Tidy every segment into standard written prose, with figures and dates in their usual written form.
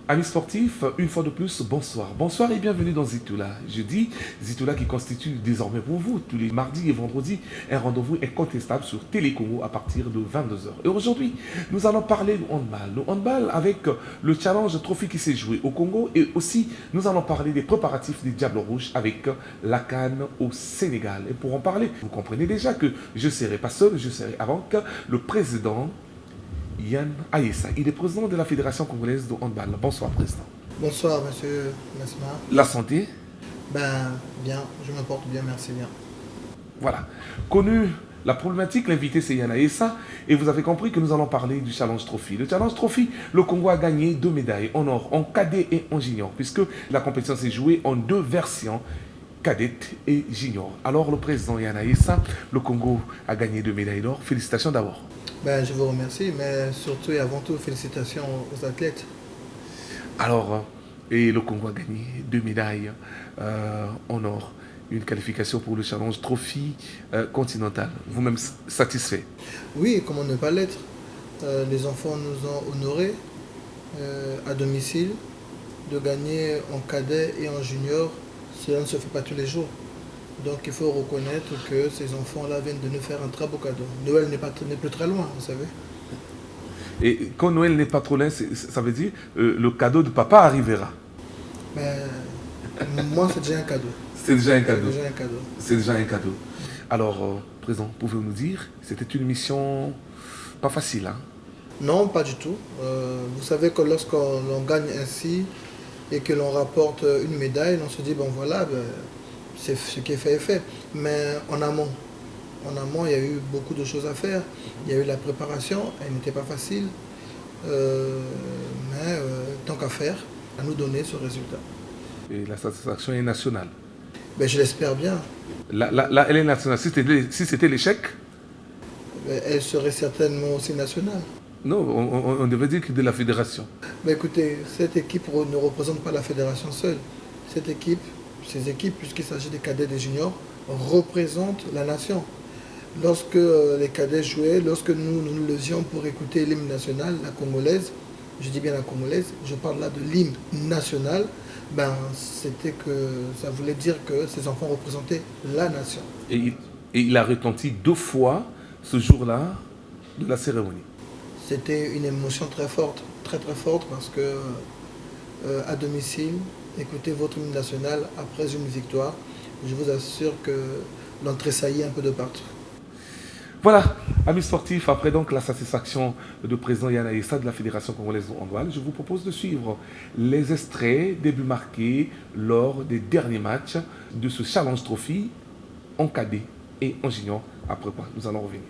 Amis sportifs, une fois de plus, bonsoir. Bonsoir et bienvenue dans Zitoula. Jeudi, Zitoula qui constitue désormais pour vous, tous les mardis et vendredis, un rendez-vous incontestable sur Télécongo à partir de 22h. Et aujourd'hui, nous allons parler du handball. Le handball avec le Challenge Trophy qui s'est joué au Congo et aussi nous allons parler des préparatifs des Diables Rouges avec la CAN au Sénégal. Et pour en parler, vous comprenez déjà que je ne serai pas seul, je serai avec le président Yann Ayessa. Il est président de la Fédération congolaise de handball. Bonsoir, président. Bonsoir, monsieur Mesma. La santé? Bien, je me porte bien, merci bien. Voilà. Connu la problématique, l'invité c'est Yann Ayessa et vous avez compris que nous allons parler du Challenge Trophy. Le Challenge Trophy, le Congo a gagné 2 médailles en or, en cadet et en junior, puisque la compétition s'est jouée en 2 versions, cadette et junior. Alors le président Yann Ayessa, le Congo a gagné 2 médailles d'or. Félicitations d'abord. Je vous remercie, mais surtout et avant tout, félicitations aux athlètes. Alors, et le Congo a gagné 2 médailles en or, une qualification pour le Challenge Trophy continental. Vous-même satisfait? Oui, comment ne pas l'être. Les enfants nous ont honorés à domicile de gagner en cadet et en junior. Cela ne se fait pas tous les jours. Donc il faut reconnaître que ces enfants-là viennent de nous faire un très beau cadeau. Noël n'est plus très loin, vous savez. Et quand Noël n'est pas trop loin, ça veut dire le cadeau de papa arrivera. Moi, c'est déjà un cadeau. C'est déjà un cadeau. C'est déjà un cadeau. C'est déjà un cadeau. Alors, président, pouvez-vous nous dire, c'était une mission pas facile, hein? Non, pas du tout. Vous savez que lorsqu'on gagne ainsi et que l'on rapporte une médaille, on se dit, bon voilà, c'est ce qui est fait est fait. Mais en amont, il y a eu beaucoup de choses à faire. Il y a eu la préparation, elle n'était pas facile. Mais tant qu'à faire, à nous donner ce résultat. Et la satisfaction est nationale. Je l'espère bien. Là, elle est nationale. Si c'était l'échec? Elle serait certainement aussi nationale. Non, on devait dire que de la fédération. Écoutez, cette équipe ne représente pas la fédération seule. Ces équipes, puisqu'il s'agit des cadets et des juniors, représentent la nation. Lorsque les cadets jouaient, lorsque nous nous levions pour écouter l'hymne national, la congolaise, je dis bien la congolaise, je parle là de l'hymne national, ça voulait dire que ces enfants représentaient la nation. Et il a retenti 2 fois ce jour-là de la cérémonie. C'était une émotion très forte, très très forte, parce que à domicile, écouter votre hymne national après une victoire, je vous assure que l'on tressaillit un peu de partout. Voilà, amis sportifs, après donc la satisfaction du président Yann Ayessa de la Fédération congolaise de handball, je vous propose de suivre les extraits des buts marqués lors des derniers matchs de ce Challenge Trophy en cadet et en junior. Après quoi, nous allons revenir.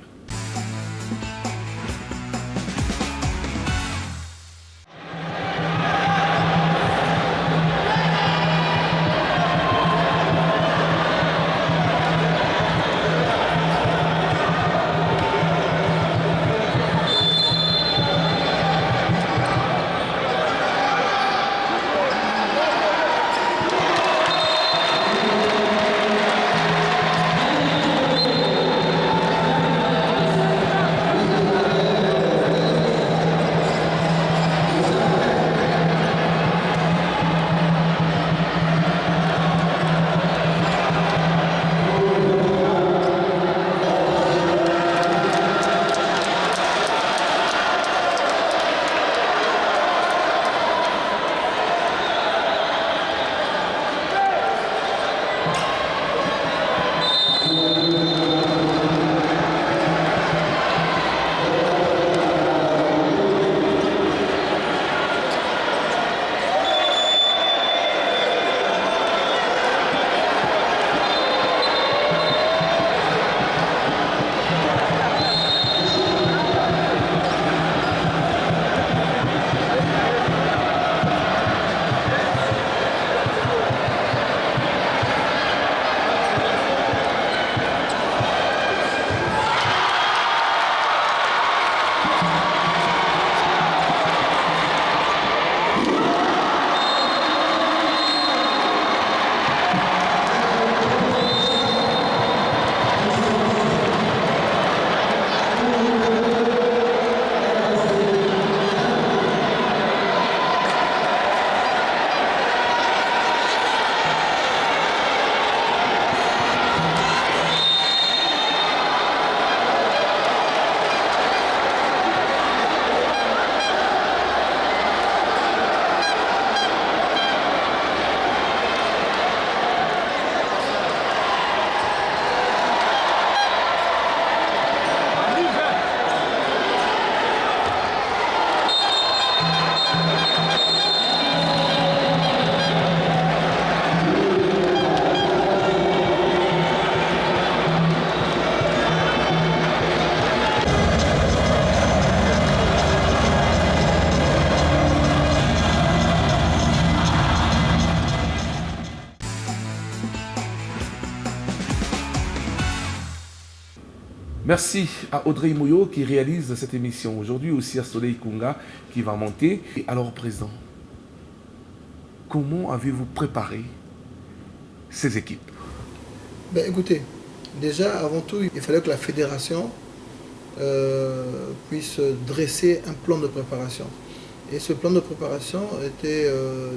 Merci à Audrey Moyo qui réalise cette émission. Aujourd'hui aussi à Soleil Kunga qui va monter. Et alors, Président, comment avez-vous préparé ces équipes? Ben, écoutez, déjà, avant tout, il fallait que la fédération puisse dresser un plan de préparation. Et ce plan de préparation était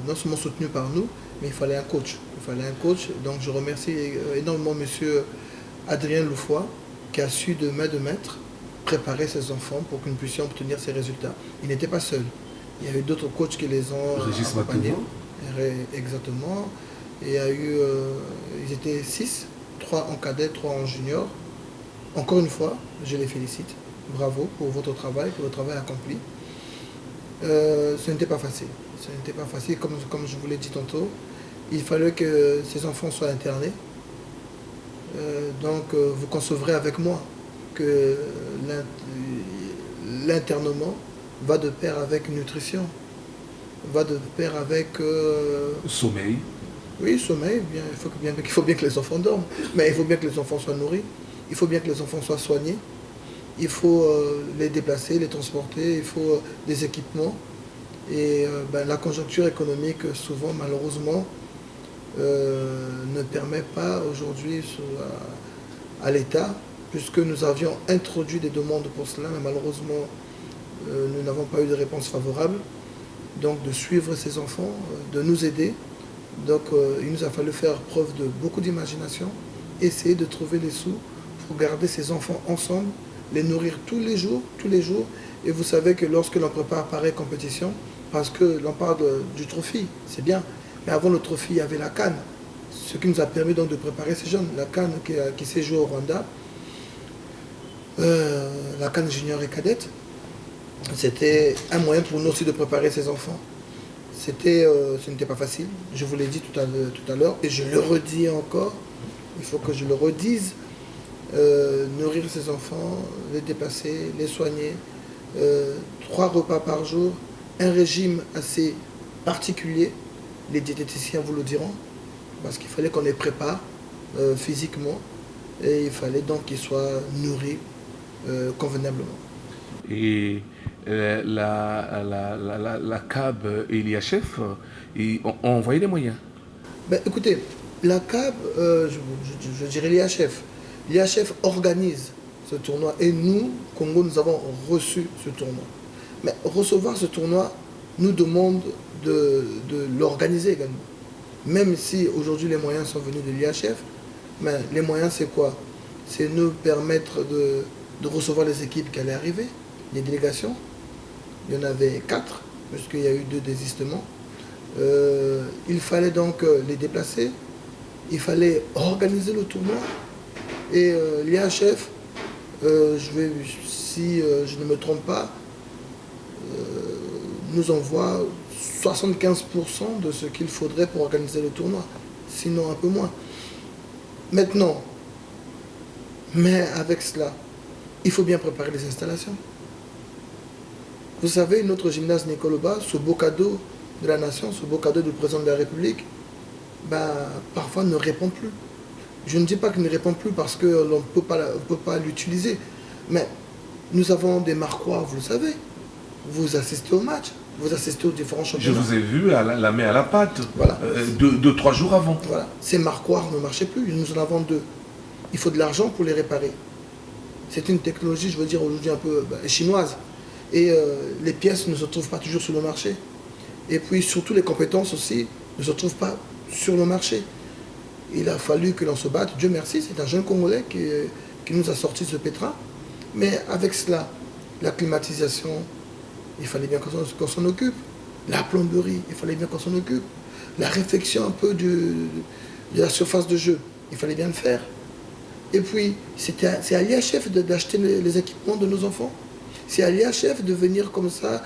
non seulement soutenu par nous, mais il fallait un coach. Donc je remercie énormément M. Adrien Loufoy, qui a su de main de maître préparer ses enfants pour que nous puissions obtenir ces résultats. Il n'était pas seul. Il y a eu d'autres coachs qui les ont accompagnés. Exactement. Et il y a eu, ils étaient 6, 3 en cadet, 3 en junior. Encore une fois, je les félicite. Bravo pour votre travail accompli. Ce n'était pas facile. Comme je vous l'ai dit tantôt. Il fallait que ces enfants soient internés. Donc vous concevrez avec moi que l'internement va de pair avec nutrition, va de pair avec... Sommeil. Oui, sommeil, bien, il faut bien que les enfants dorment, mais il faut bien que les enfants soient nourris, il faut bien que les enfants soient soignés, il faut les déplacer, les transporter, il faut des équipements. Et la conjoncture économique, souvent, malheureusement, ne permet pas aujourd'hui à l'État, puisque nous avions introduit des demandes pour cela, mais malheureusement, nous n'avons pas eu de réponse favorable. Donc de suivre ces enfants, de nous aider. Donc il nous a fallu faire preuve de beaucoup d'imagination, essayer de trouver les sous pour garder ces enfants ensemble, les nourrir tous les jours. Et vous savez que lorsque l'on prépare pareille compétition, parce que l'on parle du trophy, c'est bien, mais avant le trophy, il y avait la CAN, ce qui nous a permis donc de préparer ces jeunes. La CAN qui s'est jouée au Rwanda, la CAN junior et cadette, c'était un moyen pour nous aussi de préparer ces enfants. Ce n'était pas facile, je vous l'ai dit tout à l'heure, et je le redis encore, il faut que je le redise, nourrir ces enfants, les déplacer, les soigner, 3 repas par jour, un régime assez particulier, les diététiciens vous le diront, parce qu'il fallait qu'on les prépare physiquement, et il fallait donc qu'ils soient nourris convenablement. Et la CAB et l'IHF ont envoyé des moyens. Écoutez, la CAB, je dirais l'IHF. L'IHF organise ce tournoi et nous, Congo, nous avons reçu ce tournoi. Mais recevoir ce tournoi nous demande de l'organiser également. Même si aujourd'hui les moyens sont venus de l'IHF, mais les moyens c'est quoi? C'est nous permettre de recevoir les équipes qui allaient arriver, les délégations. Il y en avait 4, puisqu'il y a eu 2 désistements. Il fallait donc les déplacer, il fallait organiser le tournoi. Et l'IHF, si je ne me trompe pas, nous envoie 75% de ce qu'il faudrait pour organiser le tournoi, sinon un peu moins. Maintenant, mais avec cela, il faut bien préparer les installations. Vous savez, notre gymnase Nicoloba, ce beau cadeau de la nation, ce beau cadeau du président de la République, parfois ne répond plus. Je ne dis pas qu'il ne répond plus parce qu'on ne peut pas l'utiliser, mais nous avons des marquoirs, vous le savez. Vous assistez au match, vous assistez aux différents championnats. Je vous ai vu la main à la pâte, voilà. 2-3 jours avant. Voilà. Ces marquoirs ne marchaient plus, nous en avons 2. Il faut de l'argent pour les réparer. C'est une technologie, je veux dire, aujourd'hui un peu chinoise. Et les pièces ne se trouvent pas toujours sur le marché. Et puis surtout les compétences aussi ne se trouvent pas sur le marché. Il a fallu que l'on se batte. Dieu merci, c'est un jeune Congolais qui nous a sorti ce pétrin. Mais avec cela, la climatisation, il fallait bien qu'on s'en occupe. La plomberie, il fallait bien qu'on s'en occupe. La réfection un peu de la surface de jeu, il fallait bien le faire. Et puis, c'est à l'IHF d'acheter les équipements de nos enfants. C'est à l'IHF de venir comme ça,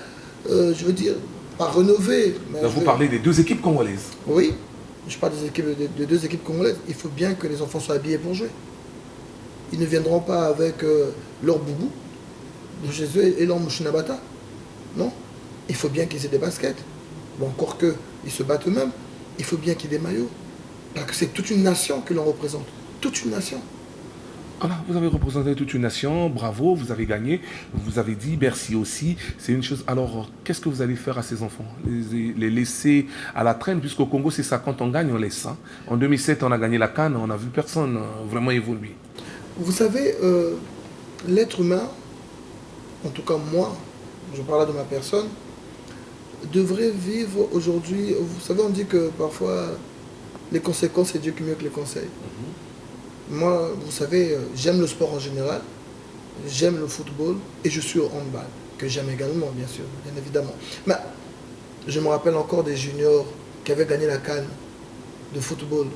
je veux dire, pas rénover. Vous parlez des 2 équipes congolaises. Oui, je parle des 2 équipes congolaises. Il faut bien que les enfants soient habillés pour jouer. Ils ne viendront pas avec leur boubou de chez eux et leur mouchinabata. Non, il faut bien qu'ils aient des baskets. Bon, encore qu'ils se battent eux-mêmes, il faut bien qu'il y ait des maillots. Parce que c'est toute une nation que l'on représente. Toute une nation. Voilà, vous avez représenté toute une nation, bravo, vous avez gagné, vous avez dit merci aussi, c'est une chose. Alors, qu'est-ce que vous allez faire à ces enfants? Les laisser à la traîne, puisqu'au Congo, c'est ça, quand on gagne, on laisse. Hein. En 2007, on a gagné la CAN, on n'a vu personne vraiment évoluer. Vous savez, l'être humain, en tout cas moi, je parle de ma personne, devrait vivre aujourd'hui. Vous savez, on dit que parfois, les conséquences, c'est Dieu qui est mieux que les conseils. Moi, vous savez, j'aime le sport en général, j'aime le football et je suis au handball, que j'aime également, bien sûr, bien évidemment. Mais je me rappelle encore des juniors qui avaient gagné la CAN de football.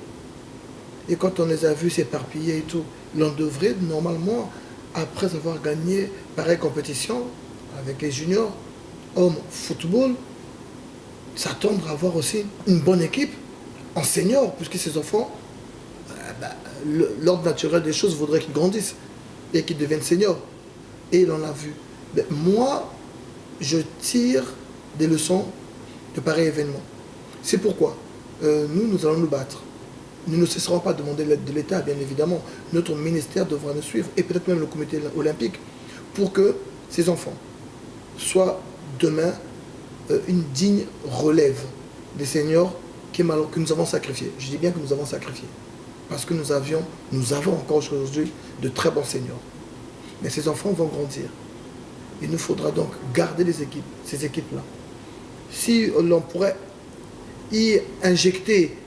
Et quand on les a vus s'éparpiller et tout, l'on devrait normalement, après avoir gagné pareille compétition avec les juniors, hommes football, s'attendre à avoir aussi une bonne équipe en senior, puisque ces enfants, l'ordre naturel des choses voudrait qu'ils grandissent et qu'ils deviennent seniors. Et l'on l'a vu. Mais moi, je tire des leçons de pareils événements. C'est pourquoi nous allons nous battre. Nous ne cesserons pas de demander l'aide de l'État, bien évidemment. Notre ministère devra nous suivre, et peut-être même le comité olympique, pour que ces enfants soient demain une digne relève des seniors que nous avons sacrifiés. Je dis bien que nous avons sacrifiés. Parce que nous avons encore aujourd'hui de très bons seniors. Mais ces enfants vont grandir. Il nous faudra donc garder ces équipes-là. Si l'on pourrait y injecter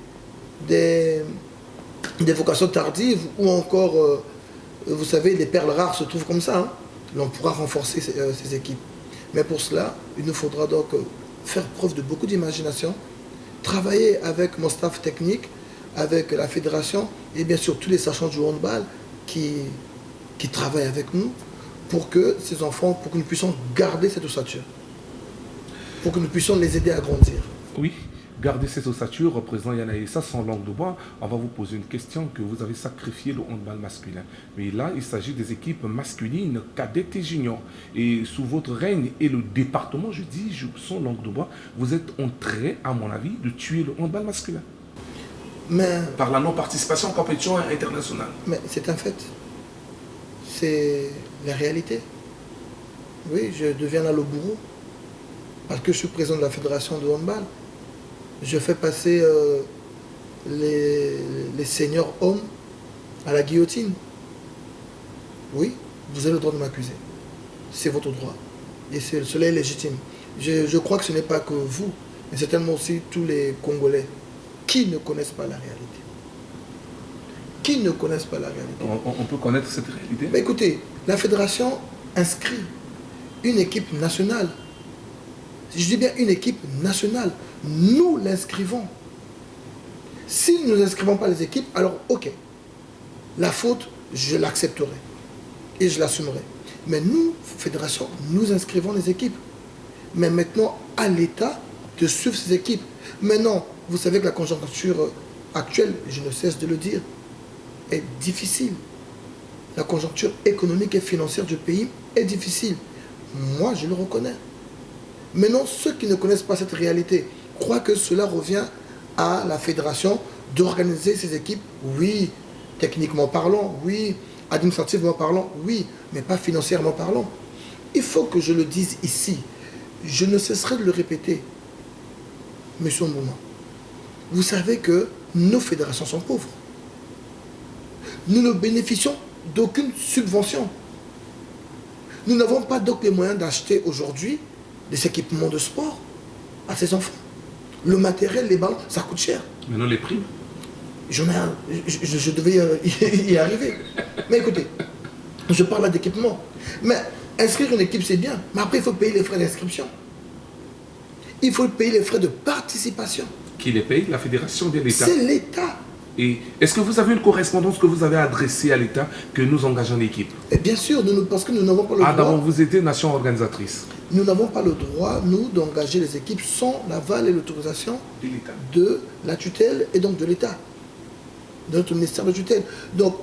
des vocations tardives ou encore, vous savez, des perles rares se trouvent comme ça, hein, l'on pourra renforcer ces équipes. Mais pour cela, il nous faudra donc faire preuve de beaucoup d'imagination, travailler avec mon staff technique, avec la fédération et bien sûr tous les sachants du handball qui travaillent avec nous pour que ces enfants, pour que nous puissions garder cette ossature, pour que nous puissions les aider à grandir. Oui, garder cette ossature, président Yanaïssa, sans langue de bois, on va vous poser une question que vous avez sacrifié le handball masculin. Mais là, il s'agit des équipes masculines, cadettes et juniors. Et sous votre règne et le département, je dis, sans langue de bois, vous êtes en train, à mon avis, de tuer le handball masculin. Mais, par la non-participation en compétition internationale. Mais c'est un fait. C'est la réalité. Oui, je deviens là le bourreau. Parce que je suis président de la fédération de handball. Je fais passer les seniors hommes à la guillotine. Oui, vous avez le droit de m'accuser. C'est votre droit. Et cela est légitime. Je crois que ce n'est pas que vous, mais c'est tellement aussi tous les Congolais qui ne connaissent pas la réalité. Qui ne connaissent pas la réalité. On peut connaître cette réalité? Mais écoutez, la fédération inscrit une équipe nationale. Je dis bien une équipe nationale. Nous l'inscrivons. Si nous n'inscrivons pas les équipes, alors ok. La faute, je l'accepterai. Et je l'assumerai. Mais nous, fédération, nous inscrivons les équipes. Mais maintenant, à l'État de suivre ces équipes. Maintenant, vous savez que la conjoncture actuelle, je ne cesse de le dire, est difficile. La conjoncture économique et financière du pays est difficile. Moi, je le reconnais. Maintenant, ceux qui ne connaissent pas cette réalité croient que cela revient à la fédération d'organiser ces équipes. Oui, techniquement parlant, oui, administrativement parlant, oui, mais pas financièrement parlant. Il faut que je le dise ici. Je ne cesserai de le répéter. Monsieur Mbouma, vous savez que nos fédérations sont pauvres. Nous ne bénéficions d'aucune subvention. Nous n'avons pas donc les moyens d'acheter aujourd'hui des équipements de sport à ces enfants. Le matériel, les ballons, ça coûte cher. Maintenant les prix. Je devais y arriver. Mais écoutez, je parle là d'équipement. Mais inscrire une équipe, c'est bien. Mais après, il faut payer les frais d'inscription. Il faut payer les frais de participation. Qui les paye? La fédération ou bien l'État? C'est l'État. Et est-ce que vous avez une correspondance que vous avez adressée à l'État que nous engageons l'équipe? Et bien sûr, parce que nous n'avons pas le droit. D'abord, vous étiez nation organisatrice. Nous n'avons pas le droit, nous, d'engager les équipes sans l'aval et l'autorisation de la tutelle et donc de l'État, de notre ministère de tutelle. Donc,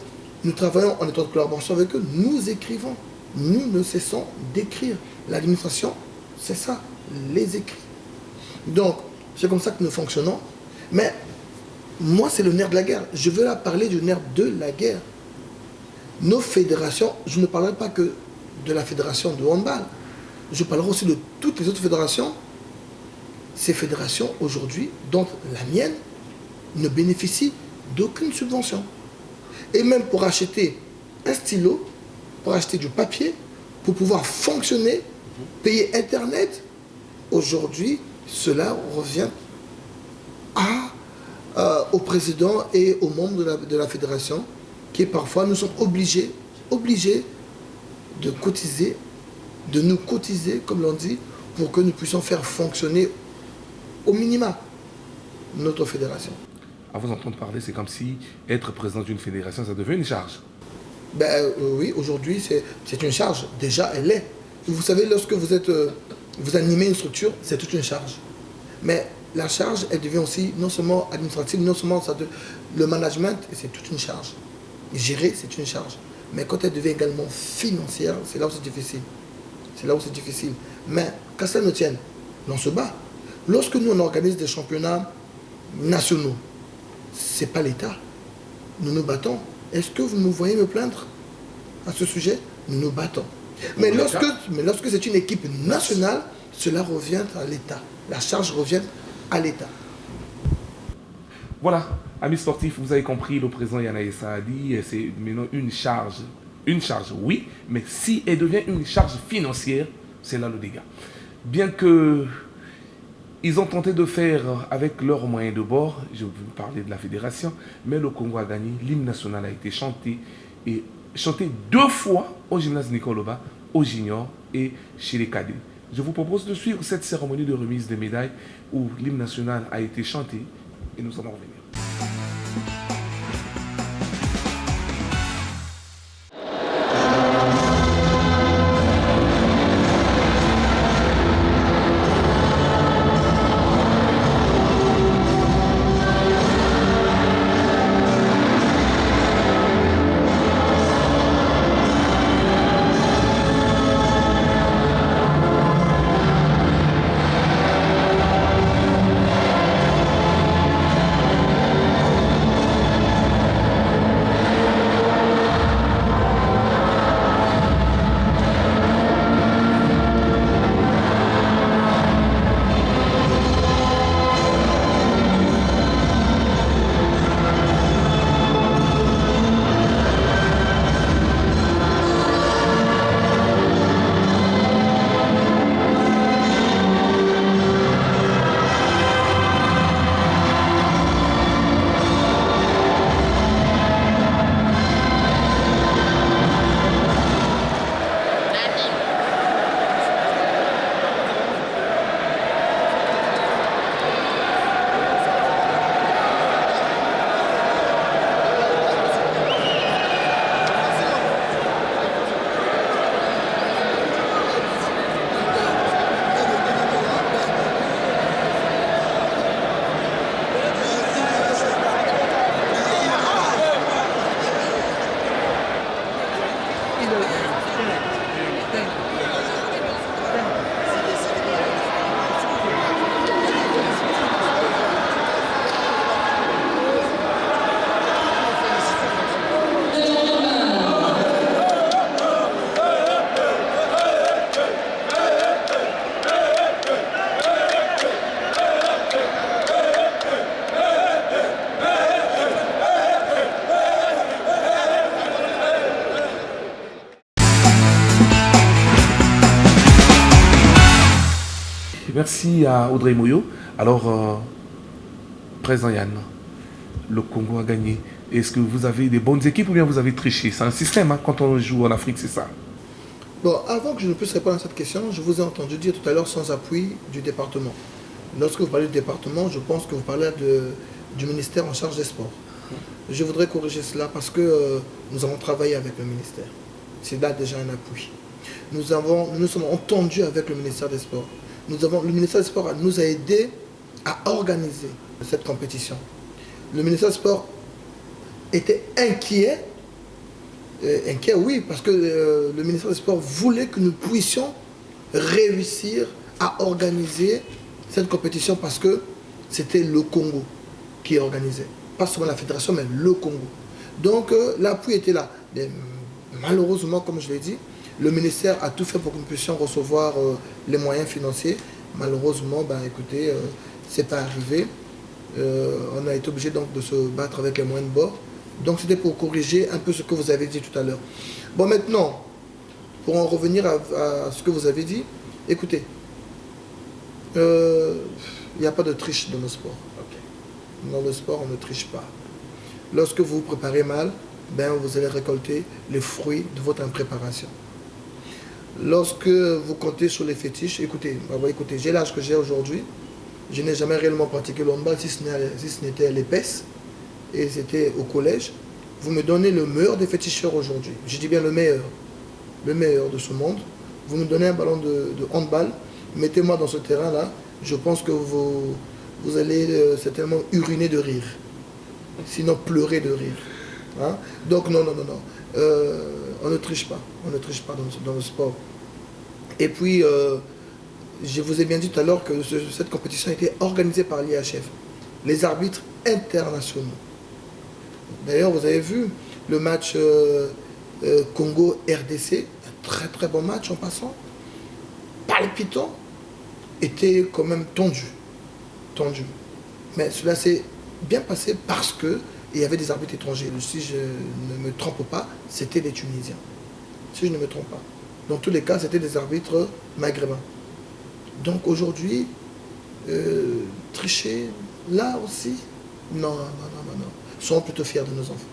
nous travaillons en étroite collaboration avec eux, nous écrivons, nous ne cessons d'écrire. L'administration, c'est ça, les écrits. Donc, c'est comme ça que nous fonctionnons. Mais moi, c'est le nerf de la guerre. Je veux là parler du nerf de la guerre. nos fédérations, je ne parlerai pas que de la fédération de handball, je parlerai aussi de toutes les autres fédérations. Ces fédérations aujourd'hui, dont la mienne, ne bénéficient d'aucune subvention. Et même pour acheter un stylo, pour acheter du papier, pour pouvoir fonctionner, payer Internet, aujourd'hui, cela revient au président et aux membres de la fédération qui parfois nous sont obligés de cotiser, de nous cotiser, comme l'on dit, pour que nous puissions faire fonctionner au minima notre fédération. À vous entendre parler, c'est comme si être président d'une fédération, ça devient une charge. Oui, aujourd'hui, c'est une charge. Déjà, elle l'est. Vous savez, lorsque vous animez une structure, c'est toute une charge. Mais la charge, elle devient aussi non seulement administrative, non seulement le management, c'est toute une charge. Gérer, c'est une charge. Mais quand elle devient également financière, c'est là où c'est difficile. C'est là où c'est difficile. Mais qu'à cela ne tienne, on se bat. Lorsque nous, on organise des championnats nationaux, ce n'est pas l'État. Nous nous battons. Est-ce que vous me voyez me plaindre à ce sujet? Nous nous battons. Mais lorsque c'est une équipe nationale, cela revient à l'État. La charge revient à l'État. Voilà, amis sportifs, vous avez compris, le président Yanaïssa a dit, c'est maintenant une charge. Une charge, oui, mais si elle devient une charge financière, c'est là le dégât. Bien que ils ont tenté de faire avec leurs moyens de bord, je vais vous parler de la fédération, mais le Congo a gagné, l'hymne national a été chanté, et chanté 2 fois au gymnase Nicoloba, au junior et chez les cadets. Je vous propose de suivre cette cérémonie de remise des médailles où l'hymne national a été chanté et nous allons revenir. Merci à Audrey Moyo. Alors, président Yann, le Congo a gagné. Est-ce que vous avez des bonnes équipes ou bien vous avez triché? C'est un système, hein, quand on joue en Afrique, c'est ça. Bon, avant que je ne puisse répondre à cette question, je vous ai entendu dire tout à l'heure sans appui du département. Lorsque vous parlez du département, je pense que vous parlez du ministère en charge des sports. Je voudrais corriger cela parce que nous avons travaillé avec le ministère. C'est là déjà un appui. Nous sommes entendus avec le ministère des Sports. Le ministère des Sports nous a aidés à organiser cette compétition. Le ministère des Sports était inquiet, oui, parce que le ministère des Sports voulait que nous puissions réussir à organiser cette compétition parce que c'était le Congo qui organisait. Pas seulement la fédération, mais le Congo. Donc l'appui était là. Malheureusement, comme je l'ai dit, le ministère a tout fait pour que nous puissions recevoir les moyens financiers. Malheureusement, ben, écoutez, c'est pas arrivé. On a été obligé donc de se battre avec les moyens de bord. Donc c'était pour corriger un peu ce que vous avez dit tout à l'heure. Bon, maintenant, pour en revenir à ce que vous avez dit, écoutez, il n'y a pas de triche dans le sport. Okay. Dans le sport, on ne triche pas. Lorsque vous vous préparez mal, ben, vous allez récolter les fruits de votre impréparation. Lorsque vous comptez sur les fétiches, écoutez, j'ai l'âge que j'ai aujourd'hui, je n'ai jamais réellement pratiqué le handball si ce n'était à l'épaisse, et c'était au collège. Vous me donnez le meilleur des féticheurs aujourd'hui, je dis bien le meilleur de ce monde. Vous me donnez un ballon de handball, mettez-moi dans ce terrain-là, je pense que vous allez certainement uriner de rire, sinon pleurer de rire. Hein? Donc non. On ne triche pas dans le sport. Et puis, je vous ai bien dit tout à l'heure que cette compétition a été organisée par l'IHF, les arbitres internationaux. D'ailleurs, vous avez vu le match Congo-RDC, un très très bon match en passant, palpitant, était quand même tendu. Mais cela s'est bien passé parce que il y avait des arbitres étrangers. Si je ne me trompe pas, c'était des Tunisiens. Si je ne me trompe pas. Dans tous les cas, c'était des arbitres maghrébins. Donc aujourd'hui, tricher, là aussi, non. Soyons plutôt fiers de nos enfants.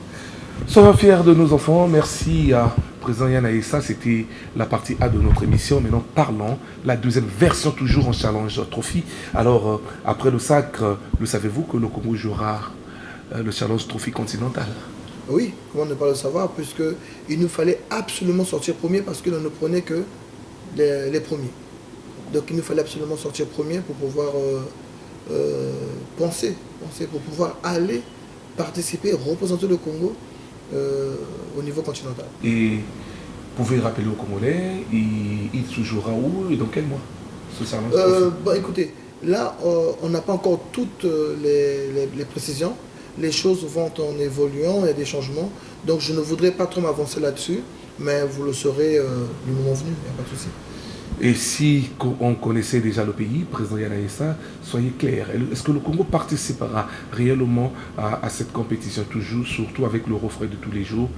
Soyons fiers de nos enfants. Merci à président Yann Aïssa. C'était la partie A de notre émission. Maintenant, parlons la deuxième version, toujours en Challenge Trophy. Alors, après le sacre, le savez-vous que le Congo jouera le Challenge Trophy continental? Oui, comment ne pas le savoir, puisqu'il nous fallait absolument sortir premier parce que l'on ne prenait que les premiers. Donc il nous fallait absolument sortir premier pour pouvoir penser, pour pouvoir aller participer, représenter le Congo au niveau continental. Et vous pouvez rappeler aux Congolais, il se jouera où et dans quel mois ce Challenge Trophy? Bon, écoutez, là on n'a pas encore toutes les précisions. Les choses vont en évoluant, il y a des changements. Donc je ne voudrais pas trop m'avancer là-dessus, mais vous le saurez le moment venu, il n'y a pas de souci. Et si on connaissait déjà le pays, président Yann Aïssa, soyez clair, est-ce que le Congo participera réellement à cette compétition, toujours, surtout avec le refrain de tous les jours,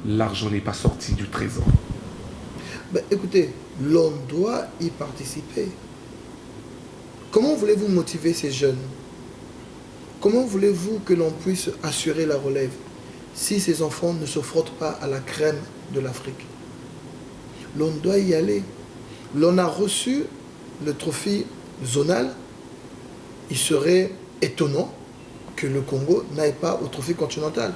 l'argent n'est pas sorti du trésor? Ben, écoutez, l'on doit y participer. Comment voulez-vous motiver ces jeunes? Comment voulez-vous que l'on puisse assurer la relève si ces enfants ne se frottent pas à la crème de l'Afrique? L'on doit y aller. L'on a reçu le trophée zonal. Il serait étonnant que le Congo n'aille pas au trophée continental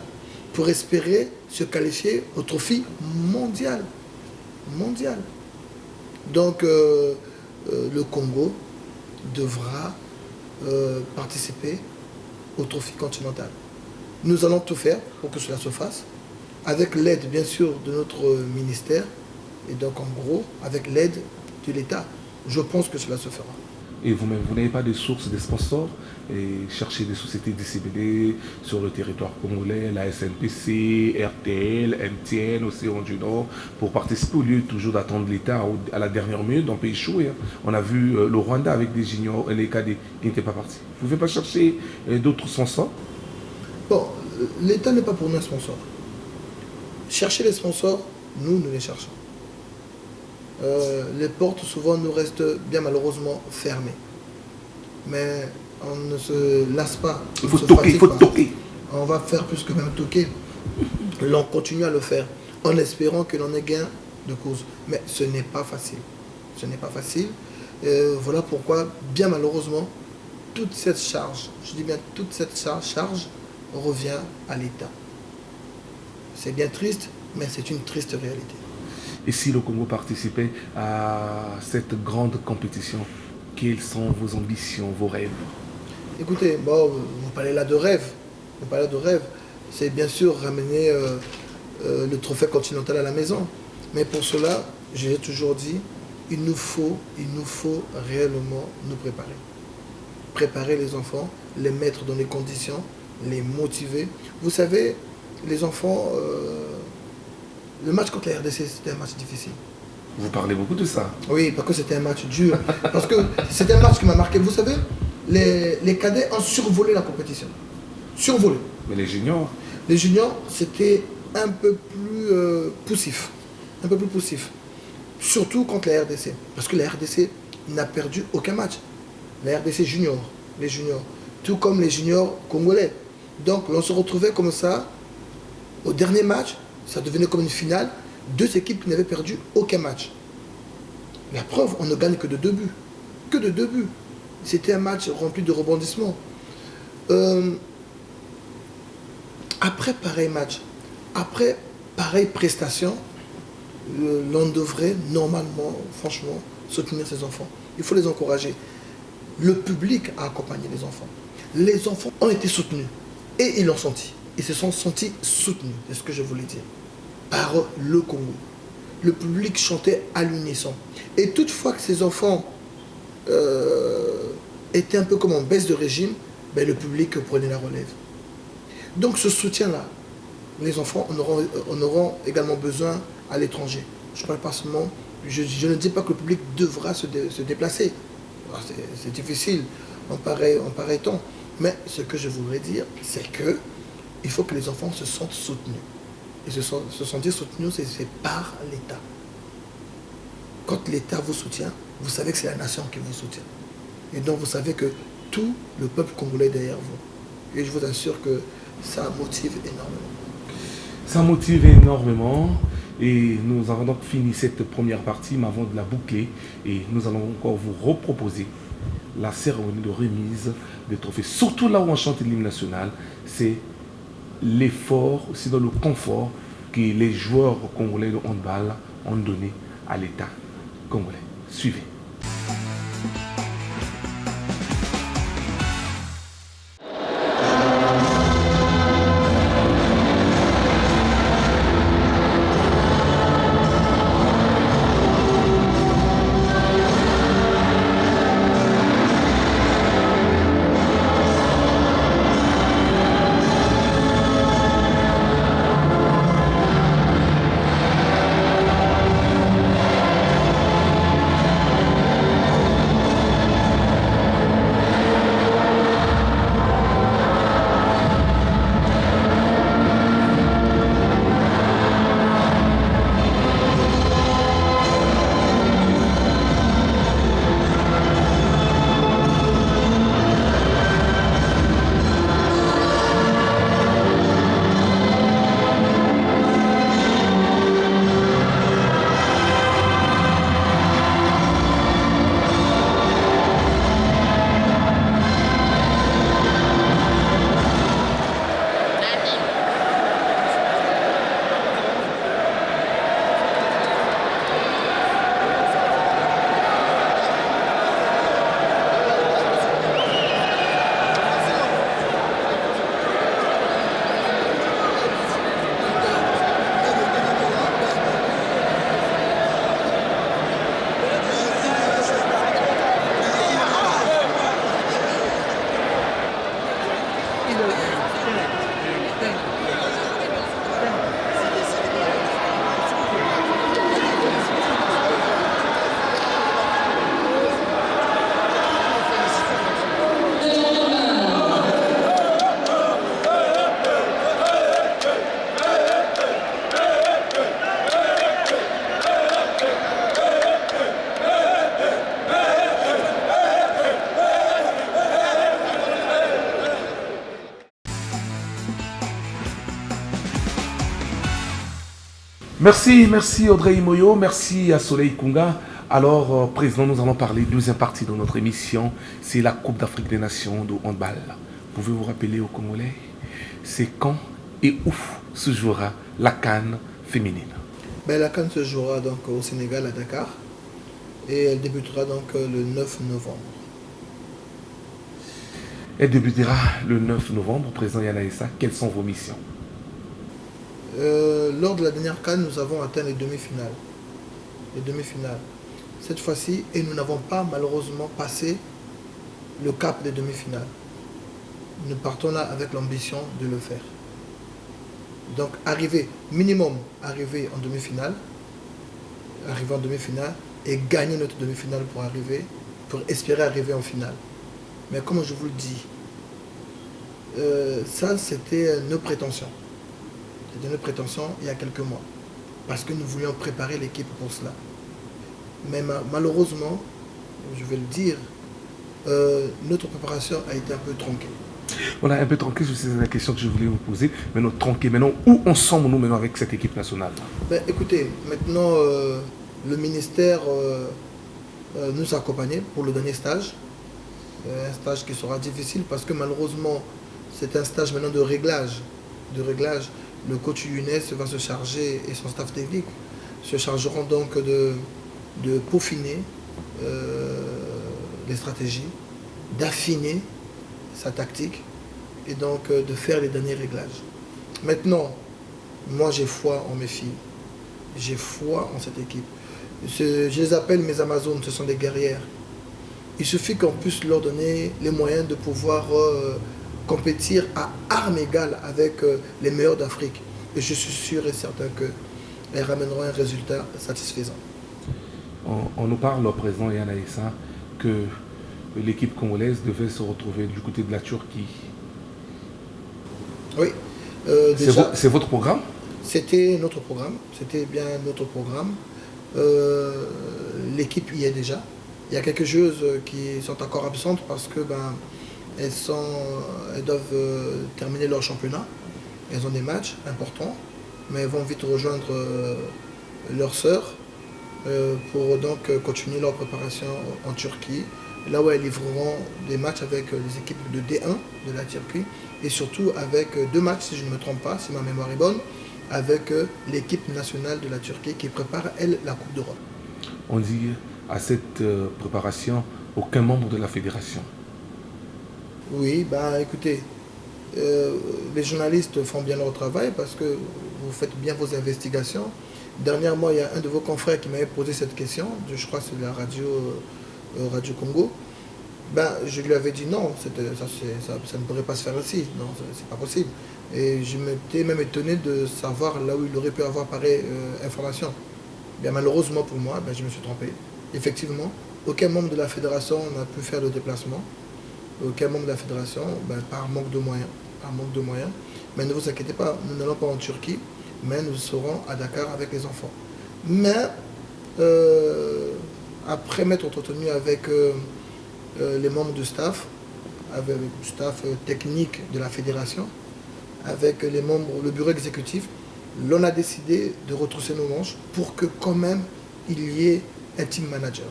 pour espérer se qualifier au trophée mondial. Donc le Congo devra participer au trophée continental. Nous allons tout faire pour que cela se fasse, avec l'aide bien sûr de notre ministère, et donc en gros avec l'aide de l'État. Je pense que cela se fera. Et vous-même, vous n'avez pas de sources, de sponsors, et chercher des sociétés disséminées sur le territoire congolais, la SNPC, RTL, MTN, Océan du Nord, pour participer au lieu toujours d'attendre l'État à la dernière minute, on peut échouer. On a vu le Rwanda avec des juniors, les cas qui n'étaient pas partis. Vous ne pouvez pas chercher d'autres sponsors? Bon, l'État n'est pas pour nous un sponsor. Chercher les sponsors, nous les cherchons. Les portes souvent nous restent bien malheureusement fermées. Mais on ne se lasse pas. Il faut toquer. On va faire plus que même toquer. L'on continue à le faire en espérant que l'on ait gain de cause. Mais ce n'est pas facile. Voilà pourquoi, bien malheureusement, toute cette charge, je dis bien toute cette charge revient à l'État. C'est bien triste, mais c'est une triste réalité. Et si le Congo participait à cette grande compétition, quelles sont vos ambitions, vos rêves? Écoutez, bon, vous parlez là de rêve. C'est bien sûr ramener le trophée continental à la maison. Mais pour cela, j'ai toujours dit, il nous faut réellement nous préparer. Préparer les enfants, les mettre dans les conditions, les motiver. Vous savez, les enfants Le match contre la RDC, c'était un match difficile. Vous parlez beaucoup de ça. Oui, parce que c'était un match dur. Parce que c'était un match qui m'a marqué. Vous savez, les cadets ont survolé la compétition. Survolé. Mais les juniors? Les juniors, c'était un peu plus poussif. Un peu plus poussif. Surtout contre la RDC. Parce que la RDC n'a perdu aucun match. La RDC junior, les juniors. Tout comme les juniors congolais. Donc, on se retrouvait comme ça. Au dernier match, ça devenait comme une finale. Deux équipes qui n'avaient perdu aucun match. La preuve, on ne gagne que de 2 buts. Que de 2 buts. C'était un match rempli de rebondissements. Après pareil match, après pareille prestation, l'on devrait normalement, franchement, soutenir ces enfants. Il faut les encourager. Le public a accompagné les enfants. Les enfants ont été soutenus. Et ils l'ont senti. Ils se sont sentis soutenus, c'est ce que je voulais dire, par le Congo. Le public chantait à l'unisson. Et toutefois que ces enfants étaient un peu comme en baisse de régime, ben, le public prenait la relève. Donc ce soutien-là, les enfants en auront également besoin à l'étranger. Je ne parle pas seulement, je ne dis pas que le public devra se déplacer. C'est difficile en pareil temps. Mais ce que je voudrais dire, c'est que il faut que les enfants se sentent soutenus. Et se sentir soutenus, c'est par l'État. Quand l'État vous soutient, vous savez que c'est la nation qui vous soutient. Et donc vous savez que tout le peuple congolais est derrière vous. Et je vous assure que ça motive énormément. Ça motive énormément. Et nous avons donc fini cette première partie, mais avant de la boucler, et nous allons encore vous reproposer la cérémonie de remise des trophées. Surtout là où on chante l'hymne national, c'est l'effort, aussi dans le confort que les joueurs congolais de handball ont donné à l'État congolais. Suivez. Merci Audrey Imoyo, merci à Soleil Kunga. Alors, Président, nous allons parler deuxième partie de notre émission, c'est la Coupe d'Afrique des Nations de handball. Pouvez-vous rappeler aux Congolais, c'est quand et où se jouera la CAN féminine? Ben, la CAN se jouera donc au Sénégal, à Dakar, et elle débutera donc le 9 novembre. Elle débutera le 9 novembre. Président Yanaïssa, quelles sont vos missions? Lors de la dernière CAN, nous avons atteint les demi-finales. Cette fois-ci, et nous n'avons pas malheureusement passé le cap des demi-finales. Nous partons là avec l'ambition de le faire. Donc arriver en demi-finale, et gagner notre demi-finale pour espérer arriver en finale. Mais comme je vous le dis, ça c'était nos prétentions. C'était nos prétentions il y a quelques mois. Parce que nous voulions préparer l'équipe pour cela. Mais malheureusement, je vais le dire, notre préparation a été un peu tronquée. Voilà, un peu tronqué, c'est la question que je voulais vous poser. Maintenant, tronqué, maintenant, où en sommes-nous maintenant avec cette équipe nationale? Ben, écoutez, maintenant, le ministère nous a accompagnés pour le dernier stage. Un stage qui sera difficile parce que malheureusement, c'est un stage maintenant de réglage. Le coach Younes va se charger, et son staff technique se chargeront donc de peaufiner les stratégies, d'affiner sa tactique et donc de faire les derniers réglages. Maintenant, moi j'ai foi en mes filles, j'ai foi en cette équipe. Je les appelle mes Amazones, ce sont des guerrières. Il suffit qu'on puisse leur donner les moyens de pouvoir compétir à armes égales avec les meilleurs d'Afrique. Et je suis sûr et certain qu'elles ramèneront un résultat satisfaisant. On nous parle au présent, Yann Aïssa, que l'équipe congolaise devait se retrouver du côté de la Turquie. Oui. C'est votre programme? C'était notre programme, c'était bien notre programme. L'équipe y est déjà. Il y a quelques choses qui sont encore absentes parce que elles doivent terminer leur championnat. Elles ont des matchs importants, mais elles vont vite rejoindre leurs sœurs pour donc continuer leur préparation en Turquie, là où elles livreront des matchs avec les équipes de D1 de la Turquie et surtout avec 2 matchs, si je ne me trompe pas, si ma mémoire est bonne, avec l'équipe nationale de la Turquie qui prépare, elle, la Coupe d'Europe. On dit à cette préparation aucun membre de la fédération. Oui, écoutez, les journalistes font bien leur travail parce que vous faites bien vos investigations. Dernièrement, il y a un de vos confrères qui m'avait posé cette question, je crois que c'est la Radio Congo. Je lui avais dit non, ça ne pourrait pas se faire ainsi, non, c'est pas possible. Et je m'étais même étonné de savoir là où il aurait pu avoir pareille information. Malheureusement pour moi, je me suis trompé. Effectivement, aucun membre de la fédération n'a pu faire le déplacement. Aucun membre de la fédération, par manque de moyens. Mais ne vous inquiétez pas, nous n'allons pas en Turquie, mais nous serons à Dakar avec les enfants. Mais après m'être entretenu avec les membres du staff, avec le staff technique de la fédération, avec les membres, le bureau exécutif, l'on a décidé de retrousser nos manches pour que quand même il y ait un team manager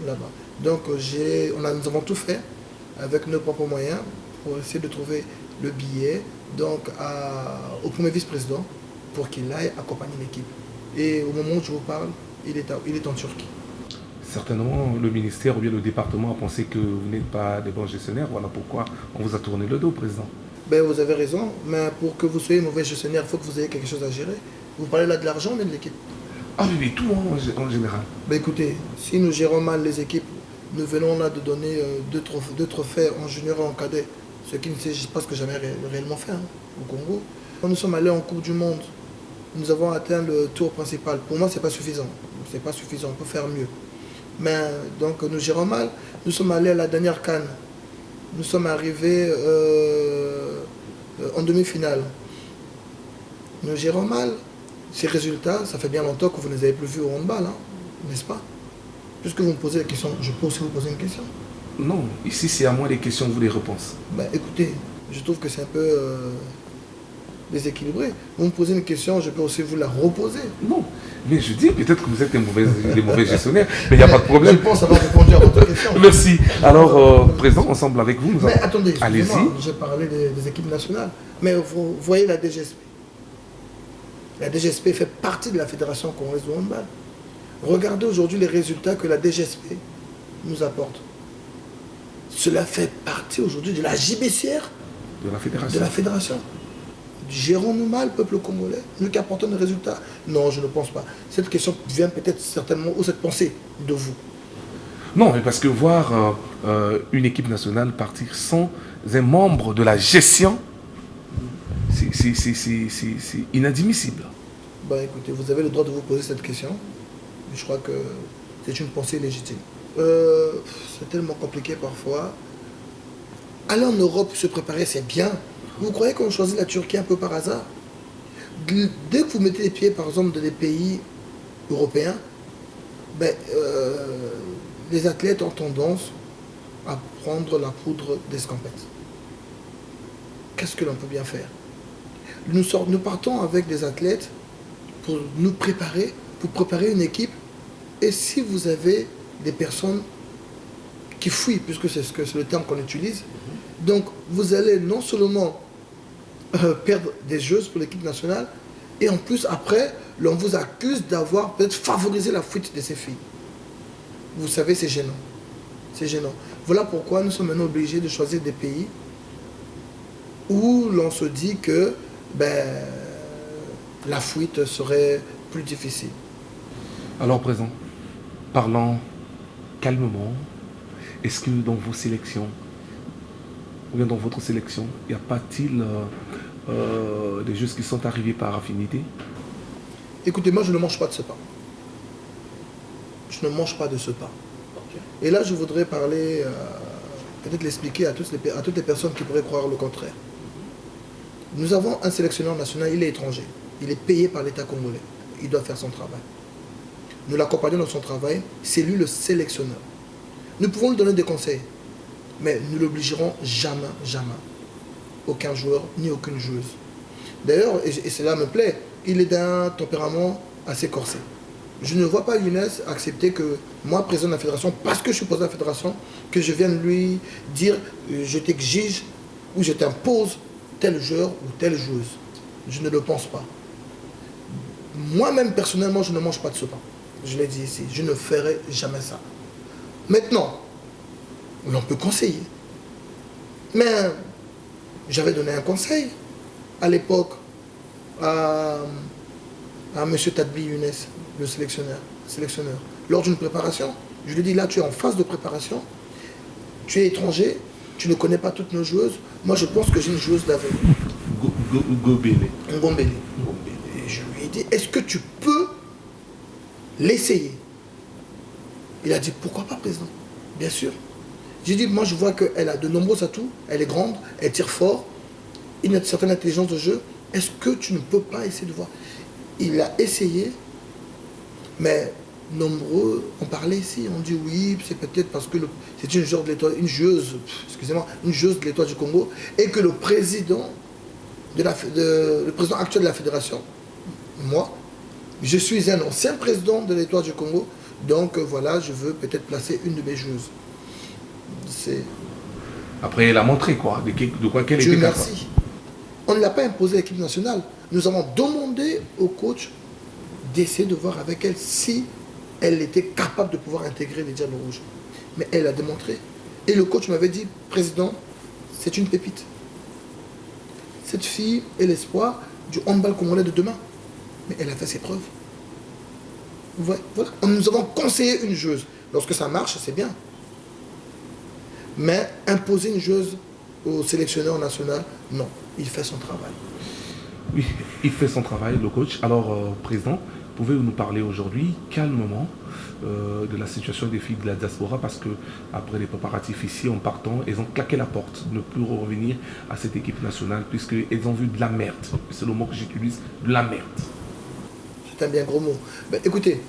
là-bas. Donc nous avons tout fait avec nos propres moyens pour essayer de trouver le billet donc au premier vice-président pour qu'il aille accompagner l'équipe. Et au moment où je vous parle, il est en Turquie. Certainement, le ministère ou bien le département a pensé que vous n'êtes pas des bons gestionnaires. Voilà pourquoi on vous a tourné le dos, président. Vous avez raison, mais pour que vous soyez mauvais gestionnaire, il faut que vous ayez quelque chose à gérer. Vous parlez là de l'argent, mais de l'équipe. Ah oui, tout en général. Écoutez, si nous gérons mal les équipes, nous venons là de donner deux trophées en junior et en cadet, ce qui ne s'agit pas ce que jamais réellement fait au Congo. Quand nous sommes allés en Coupe du Monde, nous avons atteint le tour principal. Pour moi, ce n'est pas suffisant. C'est pas suffisant, on peut faire mieux. Mais donc nous gérons mal. Nous sommes allés à la dernière CAN. Nous sommes arrivés en demi-finale. Nous gérons mal. Ces résultats, ça fait bien longtemps que vous ne les avez plus vus au handball, n'est-ce pas? Puisque vous me posez la question, je peux aussi vous poser une question. Non, ici c'est à moi les questions, vous les réponses. Écoutez, je trouve que c'est un peu déséquilibré. Vous me posez une question, je peux aussi vous la reposer. Non, mais je dis peut-être que vous êtes des mauvais gestionnaires, mais il n'y a pas de problème. Je pense avoir répondu à votre question. Merci. Alors, président, ensemble avec vous, nous allons... attendez, allez-y. J'ai parlé des équipes nationales, mais vous voyez la DGSP. La DGSP fait partie de la Fédération congolaise de handball. Regardez aujourd'hui les résultats que la DGSP nous apporte. Cela fait partie aujourd'hui de la JBCR de la Fédération. Gérons-nous mal, peuple congolais, nous qui apportons des résultats? Non, je ne pense pas. Cette question vient peut-être certainement, ou cette pensée de vous. Non, mais parce que voir une équipe nationale partir sans un membre de la gestion, C'est inadmissible. Bah écoutez, vous avez le droit de vous poser cette question. Je crois que c'est une pensée légitime. C'est tellement compliqué parfois. Aller en Europe se préparer, c'est bien. Vous croyez qu'on choisit la Turquie un peu par hasard? Dès que vous mettez les pieds, par exemple, dans des pays européens, ben, les athlètes ont tendance à prendre la poudre d'escampette. Qu'est-ce que l'on peut bien faire? Nous partons avec des athlètes pour nous préparer, pour préparer une équipe. Et si vous avez des personnes qui fuient, puisque c'est le terme qu'on utilise, donc vous allez non seulement perdre des joueuses pour l'équipe nationale, et en plus après, l'on vous accuse d'avoir peut-être favorisé la fuite de ces filles. Vous savez, c'est gênant. C'est gênant. Voilà pourquoi nous sommes maintenant obligés de choisir des pays où l'on se dit que la fuite serait plus difficile. Alors, Président, parlons calmement. Est-ce que dans vos sélections, ou bien dans votre sélection, il n'y a pas-t-il des joueurs qui sont arrivés par affinité? Écoutez, moi je ne mange pas de ce pain. Je ne mange pas de ce pain. Okay. Et là, je voudrais parler, peut-être l'expliquer à toutes les personnes qui pourraient croire le contraire. Nous avons un sélectionneur national, il est étranger. Il est payé par l'État congolais. Il doit faire son travail. Nous l'accompagnons dans son travail. C'est lui le sélectionneur. Nous pouvons lui donner des conseils. Mais nous l'obligerons jamais, jamais. Aucun joueur, ni aucune joueuse. D'ailleurs, et cela me plaît, il est d'un tempérament assez corsé. Je ne vois pas Younes accepter que moi, président de la fédération, parce que je suis président de la fédération, que je vienne lui dire je t'exige ou je t'impose tel joueur ou telle joueuse. Je ne le pense pas. Moi-même, personnellement, je ne mange pas de ce pain. Je l'ai dit ici, je ne ferai jamais ça. Maintenant, l'on peut conseiller. Mais j'avais donné un conseil à l'époque à M. Tadbi Younes, le sélectionneur. Lors d'une préparation, je lui ai dit, là tu es en phase de préparation, tu es étranger, tu ne connais pas toutes nos joueuses. Moi je pense que j'ai une joueuse d'avenir. Ngombele. Et je lui ai dit, est-ce que tu peux l'essayer? Il a dit, pourquoi pas, président? Bien sûr. J'ai dit, moi je vois qu'elle a de nombreux atouts, elle est grande, elle tire fort, il a une certaine intelligence de jeu. Est-ce que tu ne peux pas essayer de voir? Il a essayé, mais nombreux ont parlé ici, on dit oui, c'est peut-être parce que c'est une joueuse de l'Étoile du Congo, et que le président actuel de la fédération, moi, je suis un ancien président de l'Étoile du Congo, donc voilà, je veux peut-être placer une de mes joueuses. Après, elle a montré quoi, de quoi qu'elle était capable. Merci. On ne l'a pas imposé à l'équipe nationale. Nous avons demandé au coach d'essayer de voir avec elle si elle était capable de pouvoir intégrer les Diables Rouges. Mais elle a démontré. Et le coach m'avait dit, président, c'est une pépite. Cette fille est l'espoir du handball congolais de demain. Mais elle a fait ses preuves. Voilà. Nous avons conseillé une joueuse. Lorsque ça marche, c'est bien. Mais imposer une joueuse au sélectionneur national, non. Il fait son travail. Oui, il fait son travail, le coach. Alors, président, pouvez-vous nous parler aujourd'hui, calmement, de la situation des filles de la diaspora, parce que après les préparatifs ici, en partant, elles ont claqué la porte, ne plus revenir à cette équipe nationale, puisqu'elles ont vu de la merde. C'est le mot que j'utilise, de la merde. C'est un bien gros mot. Ben, écoutez,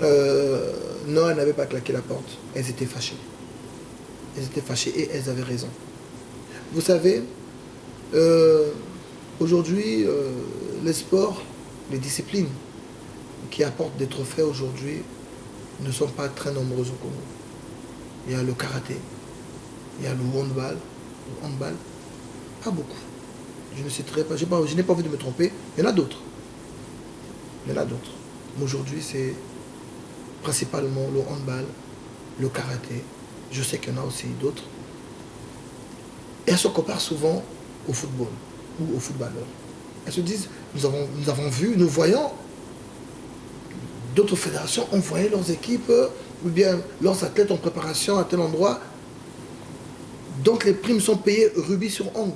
non, elles n'avaient pas claqué la porte. Elles étaient fâchées. Elles étaient fâchées et elles avaient raison. Vous savez, aujourd'hui, les sports, les disciplines qui apportent des trophées aujourd'hui ne sont pas très nombreuses au Congo. Il y a le karaté, il y a le handball, pas beaucoup. Je ne citerai pas, je n'ai pas envie de me tromper, il y en a d'autres. Mais aujourd'hui, c'est principalement le handball, le karaté. Je sais qu'il y en a aussi d'autres. Et elles se comparent souvent au football ou aux footballeurs. Elles se disent, nous avons vu, nous voyons d'autres fédérations envoyer leurs équipes ou bien leurs athlètes en préparation à tel endroit. Donc les primes sont payées rubis sur ongle.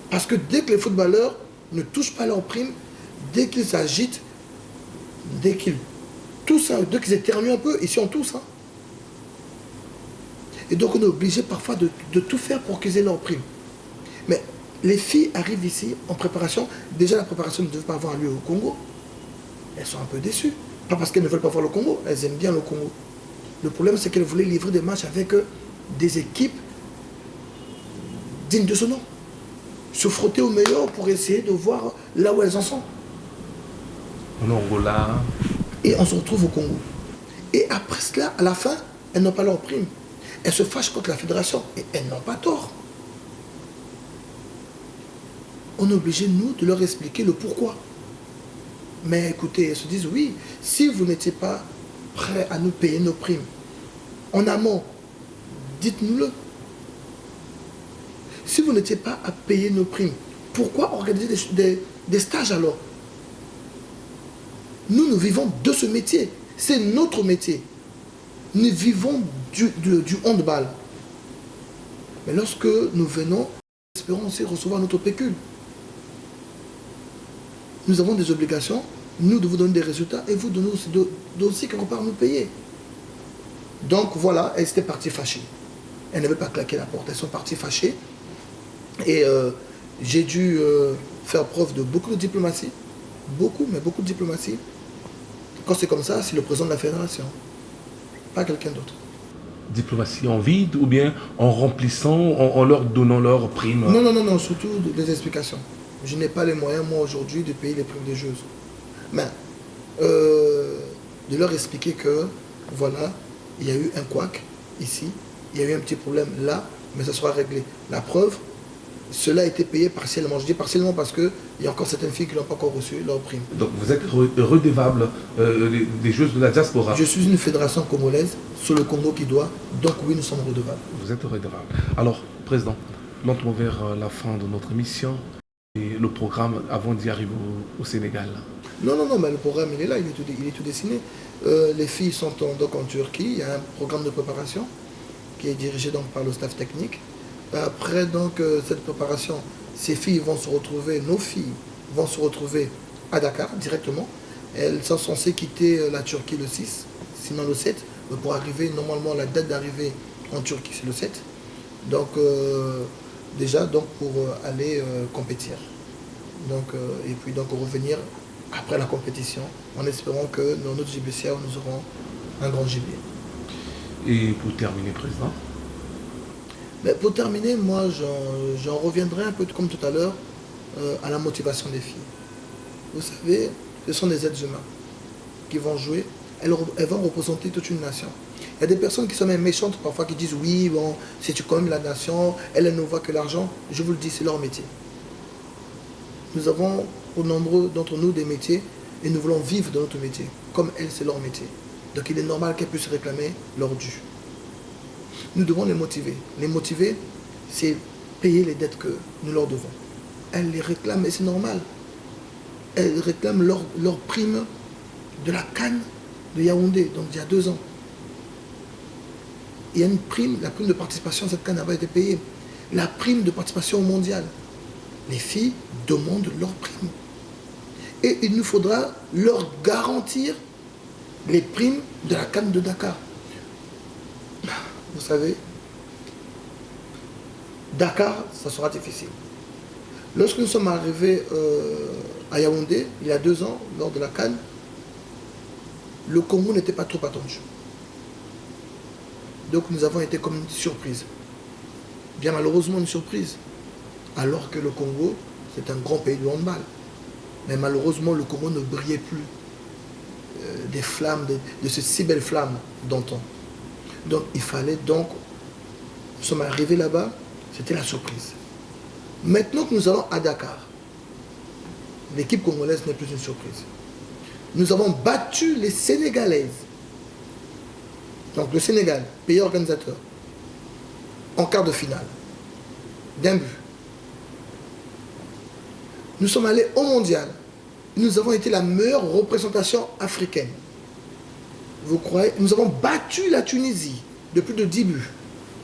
Parce que dès que les footballeurs ne touchent pas leur prime, dès qu'ils s'agitent, dès qu'ils éternuent un peu, ici on tousse. Hein. Et donc on est obligé parfois de tout faire pour qu'ils aient leur prime. Mais les filles arrivent ici en préparation. Déjà la préparation ne devait pas avoir lieu au Congo. Elles sont un peu déçues. Pas parce qu'elles ne veulent pas voir le Congo, elles aiment bien le Congo. Le problème c'est qu'elles voulaient livrer des matchs avec des équipes dignes de ce nom. Se frotter au meilleur pour essayer de voir là où elles en sont. En Angola. Et on se retrouve au Congo. Et après cela, à la fin, elles n'ont pas leur prime. Elles se fâchent contre la fédération et elles n'ont pas tort. On est obligé, nous, de leur expliquer le pourquoi. Mais écoutez, elles se disent, oui, si vous n'étiez pas prêts à nous payer nos primes, en amont, dites-nous-le. Si vous n'étiez pas à payer nos primes, pourquoi organiser des stages alors? Nous vivons de ce métier. C'est notre métier. Nous vivons du handball. Mais lorsque nous venons, nous espérons aussi recevoir notre pécule. Nous avons des obligations, nous de vous donner des résultats et vous de nous aussi quelque part nous payer. Donc voilà, elles étaient parties fâchées. Elles n'avaient pas claqué la porte, elles sont parties fâchées. Et j'ai dû faire preuve de beaucoup de diplomatie. Beaucoup, mais beaucoup de diplomatie. Quand c'est comme ça, c'est le président de la fédération. Pas quelqu'un d'autre. Diplomatie en vide ou bien en remplissant, en leur donnant leur prime? Non, surtout des explications. Je n'ai pas les moyens, moi, aujourd'hui, de payer les primes des joueuses. Mais de leur expliquer que, voilà, il y a eu un couac ici, il y a eu un petit problème là, mais ça sera réglé. La preuve, cela a été payé partiellement. Je dis partiellement parce qu'il y a encore certaines filles qui n'ont pas encore reçu leur prime. Donc vous êtes redevable des joueuses de la diaspora? Je suis une fédération congolaise, sur le Congo qui doit, donc oui, nous sommes redevables. Vous êtes redevable. Alors, Président, l'entrons vers la fin de notre émission et le programme avant d'y arriver au Sénégal. Non, mais le programme, il est là, il est tout dessiné. Les filles sont donc en Turquie, il y a un programme de préparation qui est dirigé donc par le staff technique. Après donc cette préparation, ces filles vont se retrouver, nos filles vont se retrouver à Dakar directement. Elles sont censées quitter la Turquie le 6, sinon le 7, pour arriver, normalement la date d'arrivée en Turquie c'est le 7. Donc déjà donc pour aller compétir. Donc, et puis donc revenir après la compétition en espérant que dans notre JBCA nous aurons un grand gibier. Et pour terminer, Président? Mais pour terminer, moi, j'en reviendrai un peu comme tout à l'heure à la motivation des filles. Vous savez, ce sont des êtres humains qui vont jouer, elles vont représenter toute une nation. Il y a des personnes qui sont même méchantes parfois qui disent oui, bon, si tu connais la nation, elle ne voit que l'argent. Je vous le dis, c'est leur métier. Nous avons pour nombreux d'entre nous des métiers et nous voulons vivre de notre métier. Comme elles, c'est leur métier. Donc il est normal qu'elles puissent réclamer leur dû. Nous devons les motiver. Les motiver, c'est payer les dettes que nous leur devons. Elles les réclament et c'est normal. Elles réclament leur prime de la CAN de Yaoundé, donc il y a 2 ans. Il y a une prime, la prime de participation à cette CAN n'a pas été payée. La prime de participation au mondial. Les filles demandent leur prime. Et il nous faudra leur garantir les primes de la CAN de Dakar. Vous savez, Dakar, ça sera difficile. Lorsque nous sommes arrivés à Yaoundé, il y a 2 ans, lors de la CAN, le Congo n'était pas trop attendu. Donc nous avons été comme une surprise. Bien malheureusement une surprise. Alors que le Congo, c'est un grand pays de handball. Mais malheureusement, le Congo ne brillait plus des flammes, de ces si belles flammes d'antan. Donc il fallait donc, nous sommes arrivés là-bas, c'était la surprise. Maintenant que nous allons à Dakar, l'équipe congolaise n'est plus une surprise. Nous avons battu les Sénégalaises. Donc le Sénégal, pays organisateur, en quart de finale, d'un but. Nous sommes allés au mondial. Nous avons été la meilleure représentation africaine. Vous croyez? Nous avons battu la Tunisie de plus de 10 buts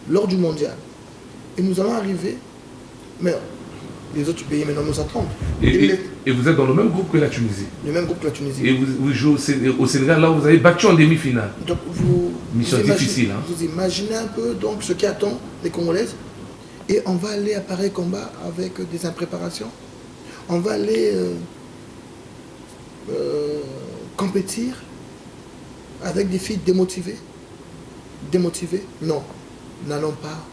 lors du mondial. Et nous allons arriver, mais les autres pays maintenant nous attendent. Et vous êtes dans le même groupe que la Tunisie. Le même groupe que la Tunisie. Et vous jouez au Sénégal, là vous avez battu en demi-finale. Donc Mission difficile. Hein. Vous imaginez un peu donc, ce qui attend les Congolaises. Et on va aller à pareil combat avec des impréparations. On va aller compétir avec des filles démotivées. Démotivées? Non, n'allons pas.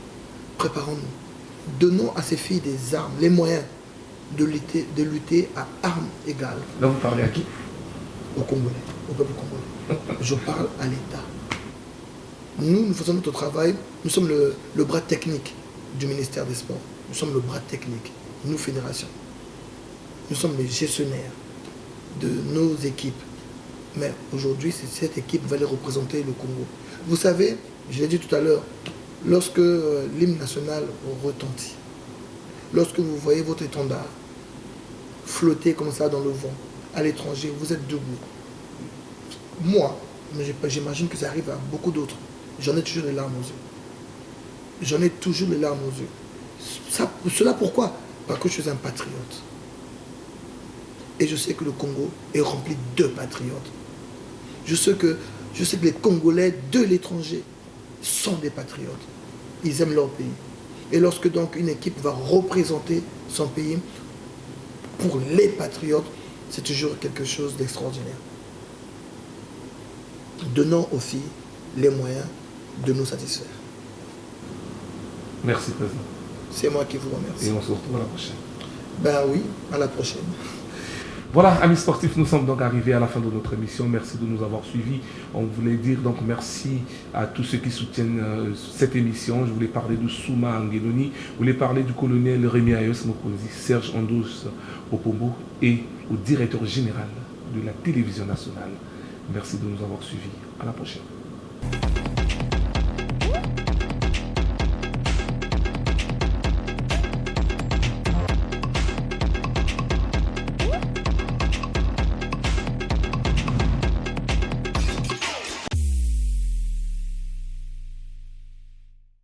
Préparons-nous. Donnons à ces filles des armes, les moyens de lutter à armes égales. Là, vous parlez à qui? Aux Congolais, au peuple congolais. Je parle à l'État. Nous faisons notre travail. Nous sommes le bras technique du ministère des Sports. Nous sommes le bras technique, nous, fédération. Nous sommes les gestionnaires de nos équipes. Mais aujourd'hui, cette équipe va les représenter le Congo. Vous savez, je l'ai dit tout à l'heure, lorsque l'hymne national retentit, lorsque vous voyez votre étendard flotter comme ça dans le vent, à l'étranger, vous êtes debout. Moi, j'imagine que ça arrive à beaucoup d'autres. J'en ai toujours les larmes aux yeux. J'en ai toujours les larmes aux yeux. Cela pourquoi? Parce que je suis un patriote. Et je sais que le Congo est rempli de patriotes. Je sais que les Congolais de l'étranger sont des patriotes. Ils aiment leur pays. Et lorsque donc une équipe va représenter son pays pour les patriotes, c'est toujours quelque chose d'extraordinaire. Donnons aux filles les moyens de nous satisfaire. Merci, Président. C'est moi qui vous remercie. Et on se retrouve à la prochaine. Ben oui, à la prochaine. Voilà, amis sportifs, nous sommes donc arrivés à la fin de notre émission. Merci de nous avoir suivis. On voulait dire donc merci à tous ceux qui soutiennent cette émission. Je voulais parler de Souma Angueloni, je voulais parler du colonel Rémi Ayos Mokonzi, Serge Andos Opombo et au directeur général de la télévision nationale. Merci de nous avoir suivis. À la prochaine.